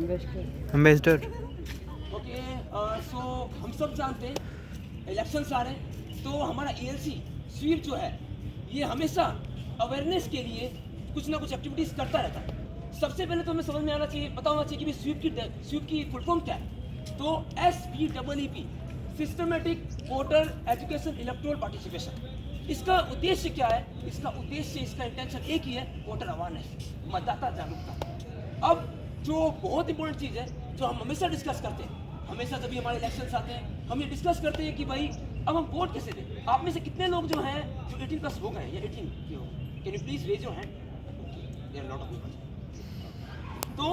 Ambassador. Okay, सो हम सब जानते हैं इलेक्शंस आ रहे हैं, तो हमारा एएलसी स्वीप जो है ये हमेशा अवेयरनेस के लिए कुछ ना कुछ एक्टिविटीज़ करता रहता है। सबसे पहले तो हमें समझ में आना चाहिए, पता होना चाहिए कि स्वीप की फुल फॉर्म क्या है। तो SPEEP, systematic voter education electoral participation. इसका उद्देश्य क्या है? इसका उद्देश्य, इसका इंटेंशन एक ही है, वोटर अवेयरनेस, मतदाता जागरूकता। अब जो बहुत इंपॉर्टेंट चीज़ है जो हम हमेशा डिस्कस करते हैं, हमेशा जब भी हमारे इलेक्शंस आते हैं हम ये डिस्कस करते हैं कि भाई अब हम वोट कैसे दें। आप में से कितने लोग जो हैं जो 18 प्लस हो गए हैं या 18 की हो, can you please raise your hand? There are lot of people. तो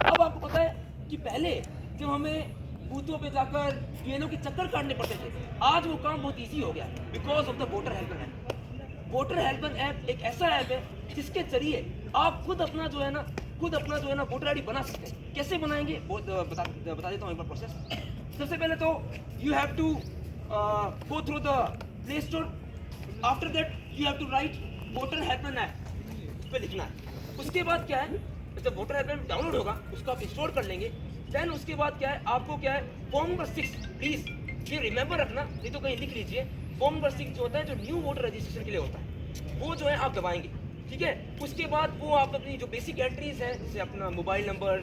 अब आपको पता है कि पहले जब हमें बूथों पे जाकर बीएलओ के चक्कर काटने पड़ते थे, आज वो काम बहुत ईजी हो गया because of the voter helpline app. Voter helpline app एक ऐसा ऐप है जिसके जरिए आप खुद अपना जो है ना वोटर आईडी बना सकते हैं। कैसे बनाएंगे बता देता हूँ एक बार प्रोसेस। सबसे पहले तो you have to go through the play store. After that you have to write voter helpline app, उस पर लिखना है। उसके बाद क्या है, जब वोटर हेल्पलाइन डाउनलोड होगा उसको आप इंस्टॉल कर लेंगे। देन उसके बाद क्या है, आपको क्या है, फॉर्म नंबर 6, प्लीज ये रिमेंबर रखना, नहीं तो कहीं लिख लीजिए। फॉर्म नंबर 6 जो होता है, जो न्यू वोटर रजिस्ट्रेशन के लिए होता है, वो जो है आप दबाएंगे, ठीक है। उसके बाद वो आप अपनी जो बेसिक एंट्रीज है, जैसे अपना मोबाइल नंबर,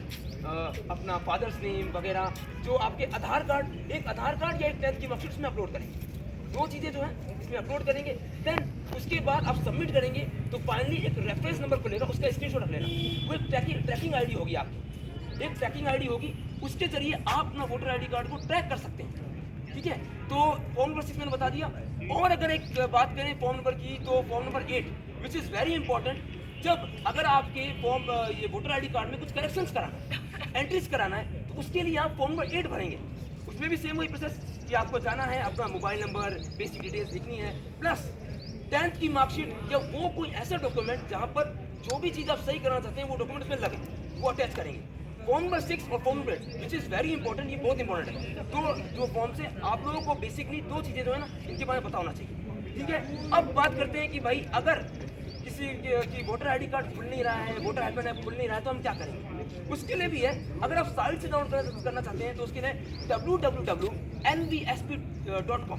अपना फादर्स नेम वगैरह, जो आपके आधार कार्ड, एक आधार कार्ड या एक 10th की मार्कशीट में अपलोड करेंगे। दो चीज़ें जो है इसमें अपलोड करेंगे। देन उसके बाद आप सबमिट करेंगे तो फाइनली एक रेफरेंस नंबर खुलेगा, उसका स्क्रीनशॉट रख लेना। वो एक ट्रैकिंग आईडी होगी आपकी, एक ट्रैकिंग आईडी होगी, उसके जरिए आप अपना वोटर आईडी कार्ड को ट्रैक कर सकते हैं, ठीक है। तो फॉर्म नंबर 6 मैंने बता दिया। और अगर एक बात करें फॉर्म नंबर की, तो form number 8 which is very important. जब अगर आपके फॉर्म ये वोटर आईडी कार्ड में कुछ करेक्शंस कराना है, एंट्रीज कराना है, तो उसके लिए आप फॉर्म नंबर 8 भरेंगे। उसमें भी सेम वही प्रोसेस कि आपको जाना है, अपना मोबाइल नंबर, बेसिक डिटेल्स लिखनी है, प्लस 10th की मार्कशीट या वो कोई ऐसा डॉक्यूमेंट जहाँ पर जो भी चीज़ आप सही करना चाहते हैं वो डॉक्यूमेंट उसमें लगे, वो अटैच करेंगे। फॉर्म नंबर 6 और form number 8 which is very important, ये बहुत इंपॉर्टेंट है। तो जो फॉर्म से आप लोगों को बेसिकली दो चीज़ें जो है ना, इनके बारे में पता होना चाहिए, ठीक है। अब बात करते हैं कि भाई अगर किसी की वोटर आईडी कार्ड खुल नहीं रहा है, वोटर हेल्पलाइन ऐप खुल नहीं रहा है, तो हम क्या करेंगे? उसके लिए भी है, अगर आप साइट से डाउनलोड करना चाहते हैं तो उसके लिए www.nvsp.com,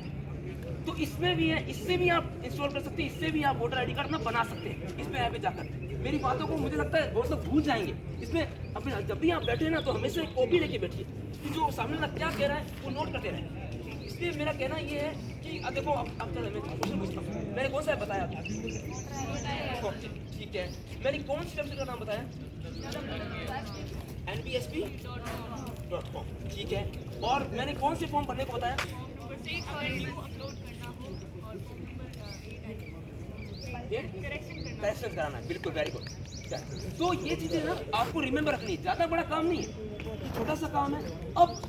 तो इसमें भी है, इससे भी आप इंस्टॉल कर सकते हैं, इससे भी आप वोटर आईडी कार्ड अपना बना सकते हैं। इसमें ऐप पे जाकर मेरी बातों को मुझे लगता है बहुत लोग भूल जाएंगे। इसमें अपने जब भी आप बैठे ना तो हमेशा एक कॉपी लेके बैठिए कि जो सामने वाला क्या कह रहा है वो नोट करते रहें। इसलिए मेरा कहना ये है कि देखो अब चलो मैं क्वेश्चन पूछता हूँ, मैंने कौन सा ऐप बताया आपको? ठीक है, मैंने कौन सी वेबसाइट का नाम बताया? nvsp.com, ठीक है। और मैंने कौन से फॉर्म भरने को बताया? करेक्शन कराना है, बिल्कुल, वेरी गुड। तो ये चीज़ें ना आपको रिमेंबर रखनी है, ज़्यादा बड़ा काम नहीं है, छोटा सा काम है। अब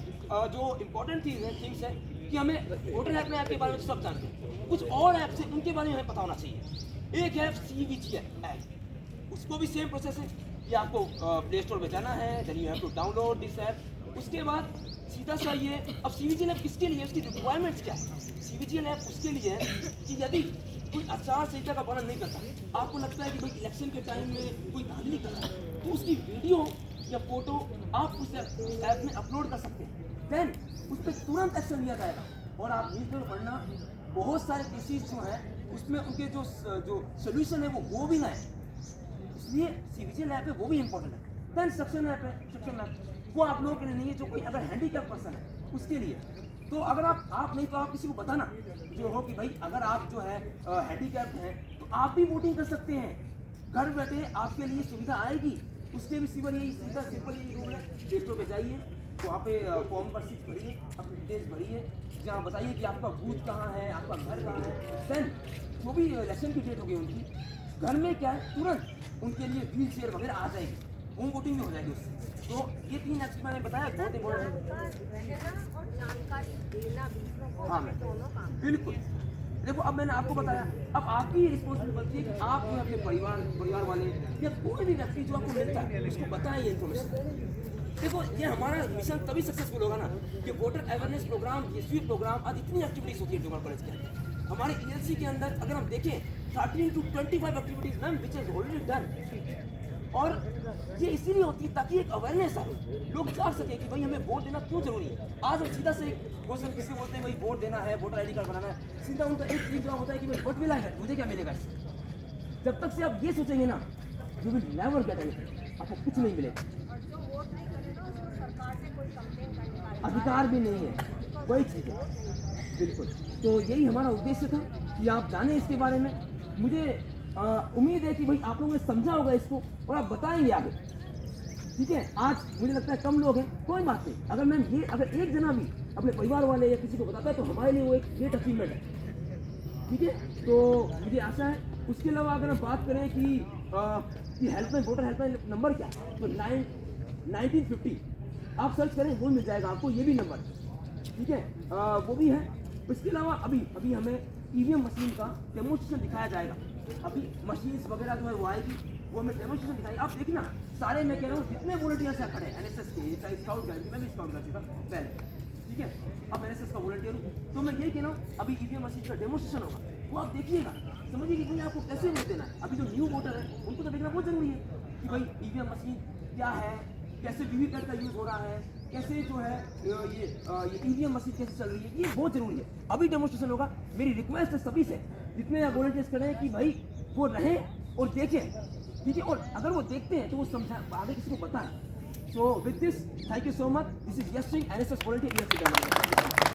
जो इम्पोर्टेंट चीज़ है, थिंग्स है कि हमें वोटर हेल्पलाइन ऐप के बारे में सब जानते हैं, कुछ और ऐप से उनके बारे में हमें पता होना चाहिए। एक है CVGL ऐप, उसको भी सेम प्रोसेस है कि आपको प्ले स्टोर में जाना है, then you have to download this app. उसके बाद सीधा सा ये, अब CVGL ऐप किसके लिए, उसकी रिक्वायरमेंट्स क्या है? CVGL ऐप उसके लिए है कि यदि कोई आचार संहिता का पालन नहीं करता, आपको लगता है कि भाई इलेक्शन के टाइम में कोई धांधली कर रहा है, तो उसकी वीडियो या फोटो आप उस ऐप में अपलोड कर सकते हैं। देन उस पर तुरंत एक्शन लिया जाएगा। और आप न्यूज़पेपर पढ़ना, बहुत सारे केसेस जो हैं उसमें उनके जो सोल्यूशन है वो भी ना है, इसलिए CVGL ऐप है, वो भी इंपॉर्टेंट है। देन सक्शन ऐप है, सक्शन ऐप वो आप लोगों के लिए नहीं है, जो कोई अगर हैंडीकैप पर्सन है उसके लिए। तो अगर आप नहीं तो आप किसी को बताना जो हो कि भाई अगर आप जो है हैंडीकैप हैं तो आप भी वोटिंग कर सकते हैं, घर बैठे आपके लिए सुविधा आएगी। उसके भी सिंपल यही रूल है, प्ले स्टोर पे जाइए, वहाँ पे फॉर्म पर 6 भरिए, अपनी डिटेल्स भरिए, जहाँ बताइए कि आपका बूथ कहाँ है, आपका घर कहाँ है। देन जो भी इलेक्शन की डेट होगी उनकी, घर में क्या है तुरंत उनके लिए व्हील चेयर वगैरह आ जाएगी, होम वोटिंग भी हो जाएगी उससे। तो ये 3 ऐप्स मैंने बताया, बहुत इंपॉर्टेंट है। हाँ मैम, बिल्कुल। देखो अब मैंने आपको बताया, अब आपकी रिस्पॉन्सिबिलिटी है कि आप अपने परिवार वाले या कोई भी व्यक्ति जो आपको मिलता है उसको बताएं ये इन्फॉर्मेशन। देखो ये हमारा मिशन तभी सक्सेसफुल होगा ना कि वोटर अवेयरनेस प्रोग्राम, ये स्वीप प्रोग्राम, आज इतनी एक्टिविटीज होती है डूमर कॉलेज के अंदर। हमारे ELC के अंदर अगर हम देखें 13 to 25 activities ma'am which is already done. और ये इसीलिए होती है ताकि एक अवेयरनेस आए, लोग जान सके कि भाई हमें वोट देना क्यों जरूरी है। आज हम सीधा से क्वेश्चन किसी बोलते हैं भाई वोट देना है, वोटर आईडी कार्ड बनाना है, सीधा उनका एक जवाब होता है कि भाई वोट मिला है, मुझे क्या मिलेगा इससे। जब तक से आप ये सोचेंगे ना, you will never get anything, आपको कुछ नहीं मिलेगा। और जो वोट नहीं करेगा उसको सरकार से कोई कंप्लेन करने वाला अधिकार भी नहीं है, कोई चीज़ है, बिल्कुल। तो यही हमारा उद्देश्य था कि आप जानें इसके बारे में। मुझे उम्मीद है कि भाई आप लोगों ने समझा होगा इसको और आप बताएंगे आगे, ठीक है। आज मुझे लगता है कम लोग हैं, कोई बात नहीं, अगर मैं ये अगर एक जना भी अपने परिवार वाले या किसी को बताता है तो हमारे लिए वो एक ग्रेट अचीवमेंट है, ठीक है। तो मुझे आशा है। उसके अलावा अगर हम बात करें कि हेल्पलाइन, वोटर हेल्पलाइन नंबर क्या है, तो 1950 आप सर्च करें, वो मिल जाएगा आपको, ये भी नंबर, ठीक है, वो भी है। इसके अलावा अभी हमें ईवीएम मशीन का डेमोन्स्ट्रेशन दिखाया जाएगा। अभी मशीन्स वगैरह जो है वो आएगी, वो हमें डेमोन्स्ट्रेशन दिखाएगी। आप देखना सारे, मैं कह रहा हूँ जितने वॉलंटियर्स यहाँ खड़े हैं एनएसएस के, चाहे स्काउट गाइड, मैं भी स्काउट कर चुका पहले, ठीक है, अब एनएसएस का वॉलंटियर हूँ, तो मैं यही कह रहा हूँ अभी ईवीएम मशीन का डेमोन्स्ट्रेशन होगा, वो आप देखिएगा, समझिए कि भाई आपको कैसे वोट देना है। अभी जो न्यू वोटर है उनको तो देखना बहुत जरूरी है कि भाई ईवीएम मशीन क्या है, कैसे वीवीपैट का यूज हो रहा है, कैसे जो है ये ईवीएम मशीन कैसे चल रही है, ये बहुत जरूरी है। अभी डेमोन्स्ट्रेशन होगा। मेरी रिक्वेस्ट है सभी से, जितने वॉलंटियर्स खड़े हैं, कि भाई वो रहें और देखें, ठीक है, और अगर वो देखते हैं तो वो समझा, आगे किसी को बताएं। So with this, thank you so much. This is Yash Singh, NSS volunteer.